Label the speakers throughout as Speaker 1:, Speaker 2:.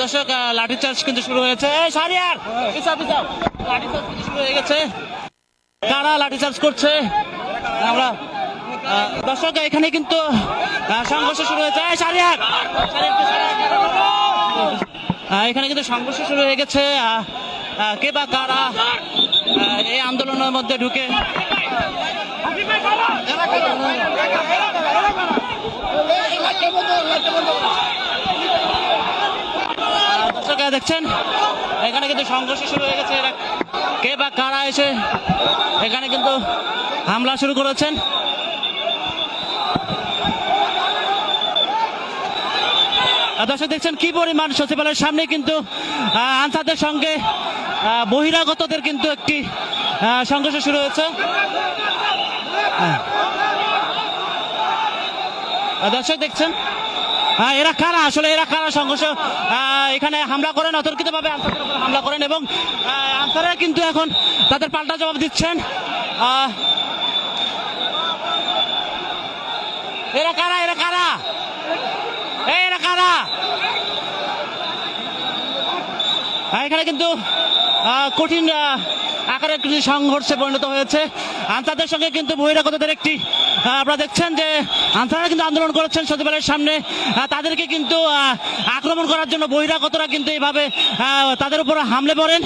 Speaker 1: দর্শক, লাঠিচার্জ কিন্তু শুরু হয়েছে। লাঠিচার্জ কিন্তু শুরু হয়ে গেছে। কারা লাঠিচার্জ করছে আমরা দর্শক, এখানে কিন্তু সংঘর্ষ শুরু হয়েছে। এখানে কিন্তু সংঘর্ষ শুরু হয়ে গেছে। কে বা কারা এই আন্দোলনের মধ্যে ঢুকে দর্শক দেখছেন, এখানে কিন্তু সংঘর্ষ শুরু হয়ে গেছে। কে বা কারা এসে এখানে কিন্তু হামলা শুরু করেছেন। দর্শক দেখছেন কি পরিমাণ সচিবালয়ের সামনে কিন্তু আনসারদের সঙ্গে বহিরাগতদের কিন্তু একটি সংঘর্ষ শুরু হয়েছে। দর্শক দেখছেন এরা কারা, আসলে এরা কারা সংঘর্ষ এখানে হামলা করেন, অতর্কিতভাবে আনসারদের উপর হামলা করেন এবং আনসাররা কিন্তু এখন তাদের পাল্টা জবাব দিচ্ছেন। এরা কারা, এরা কারা, এরা কারা? এখানে কিন্তু কঠিন আকারে একটি সংঘর্ষে পরিণত হয়েছে। আনসারদের সঙ্গে কিন্তু বহিরাগতদের একটি আপনারা দেখছেন যে আনসাররা কিন্তু আন্দোলন করেছেন সচিবালয়ের সামনে। তাদেরকে কিন্তু আক্রমণ করার জন্য বহিরাগতরা কিন্তু এইভাবে তাদের উপর হামলে পড়েন।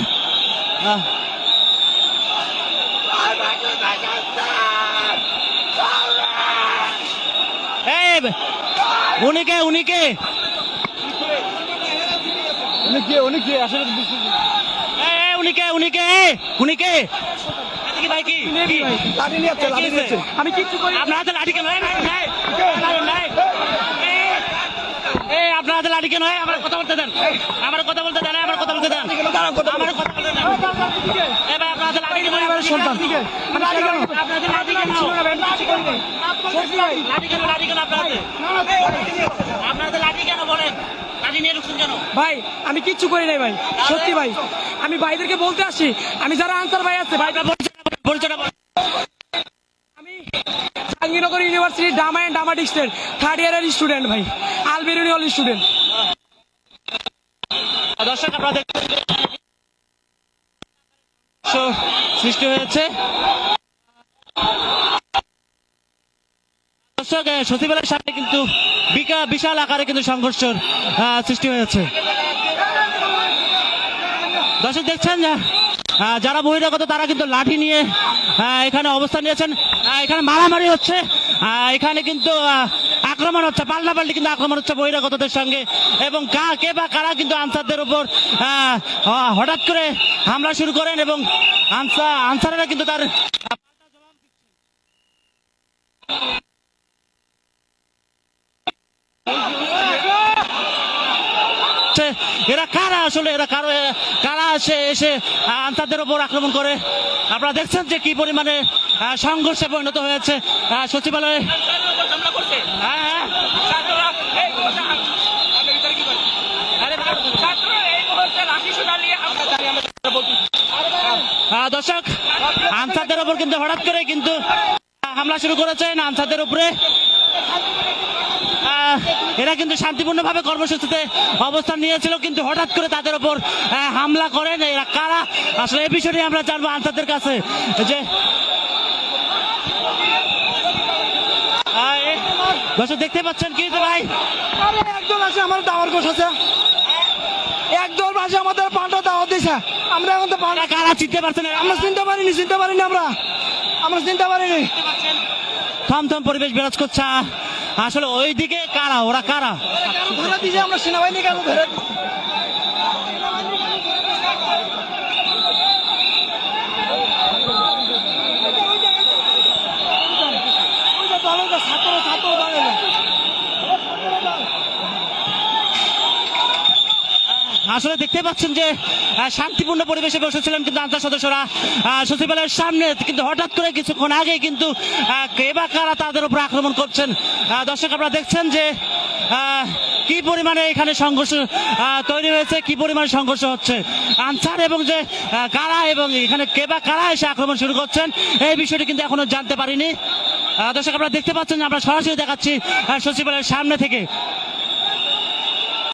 Speaker 1: উনিকে উনিকে উনিকে আসলে উনিকে উনিকে উনিকে আমি কিছু করি, আপনার হাতে লাঠি কেন? আপনার হাতে লাঠি কেন? আমার কথা বলতে দেন, আমার কথা বলতে দেন, আমার কথা বলতে দেন, আমার কথা বলতে দেন। এবার আপনার হাতে লাঠি কেন? সন্তান লাঠি কেন? আপনাদের লাঠি কেন? লাঠি কেন? লাঠি কেন আপনার হাতে? আপনাদের লাঠি কেন বলেন? লাঠি নিয়ে ঢুকছেন কেন?
Speaker 2: ভাই আমি কিচ্ছু করি নাই ভাই, সত্যি ভাই। আমি ভাইদেরকে বলতে আসি, আমি যারা আনসার ভাই আছে ভাই
Speaker 1: পরিচয়টা বলেন।
Speaker 2: আমি Jahangirnagar university drama and drama district third ইয়ারের স্টুডেন্ট ভাই, আলবেরুনি হল স্টুডেন্ট।
Speaker 1: দর্শক আপনাদের সৃষ্টি হয়েছে। দর্শক সচিবালয়ের সামনে কিন্তু বিশাল আকারে কিন্তু সংঘর্ষের সৃষ্টি হয়েছে। দর্শক দেখছেন যারা বহিরাগত তারা কিন্তু লাঠি নিয়ে এখানে অবস্থান নিয়েছেন। এখানে মারামারি হচ্ছে, এখানে কিন্তু আক্রমণ হচ্ছে, পাল্টাপাল্টি কিন্তু আক্রমণ হচ্ছে বহিরাগতদের সঙ্গে এবং কে বা কারা কিন্তু আনসারদের উপর হঠাৎ করে হামলা শুরু করেন এবং আনসারেরা কিন্তু তার এরা কারা, আসলে এরা কারা এসে আনসারদের উপর আক্রমণ করে। আপনারা দেখছেন যে কি পরিমাণে সংঘর্ষে পরিণত হয়েছে সচিবালয়ে। দর্শক আনসারদের উপর কিন্তু হঠাৎ করে কিন্তু হামলা শুরু করেছেন আনসারদের উপরে। এরা কিন্তু শান্তিপূর্ণভাবে কর্মসূচিতে অবস্থান নিয়েছিল, কিন্তু হঠাৎ করে তাদের উপর হামলা করেন। এরা কারা আসলে এই বিষয়টি আমরা জানবো আনসারদের কাছে। যে দর্শক দেখতে পাচ্ছেন কি ভাই,
Speaker 2: একদল আছে আমার দাওয়ার গোছ আছে, একদল আছে আমাদের পাল্টা দাওয়াত দিয়েছে। আমরা এখন তো
Speaker 1: কারা চিনতে পারছেন?
Speaker 2: আমরা চিনতে পারিনি আমরা চিনতে পারিনি।
Speaker 1: থমথম পরিবেশ বিরাজ করছে। আসলে ওইদিকে কারা, ওরা কারা?
Speaker 2: ধরে দিয়েছে, আমরা সেনাবাহিনী কেন ধরে
Speaker 1: আসলে দেখতে পাচ্ছেন যে শান্তিপূর্ণ পরিবেশে বসেছিলেন কিন্তু আনসার সদস্যরা সচিবালয়ের সামনে, কিন্তু হঠাৎ করে কিছুক্ষণ আগে কিন্তু কে বা কারা তাদের উপর আক্রমণ করছেন। দর্শক আপনারা দেখছেন যে কি পরিমাণে এখানে সংঘর্ষ তৈরি হয়েছে, কি পরিমাণে সংঘর্ষ হচ্ছে। আনসার এবং যে কারা এবং এখানে কে বা কারা এসে আক্রমণ শুরু করছেন এই বিষয়টি কিন্তু এখনো জানতে পারিনি। দর্শক আপনারা দেখতে পাচ্ছেন যে আমরা সরাসরি দেখাচ্ছি সচিবালয়ের সামনে থেকে।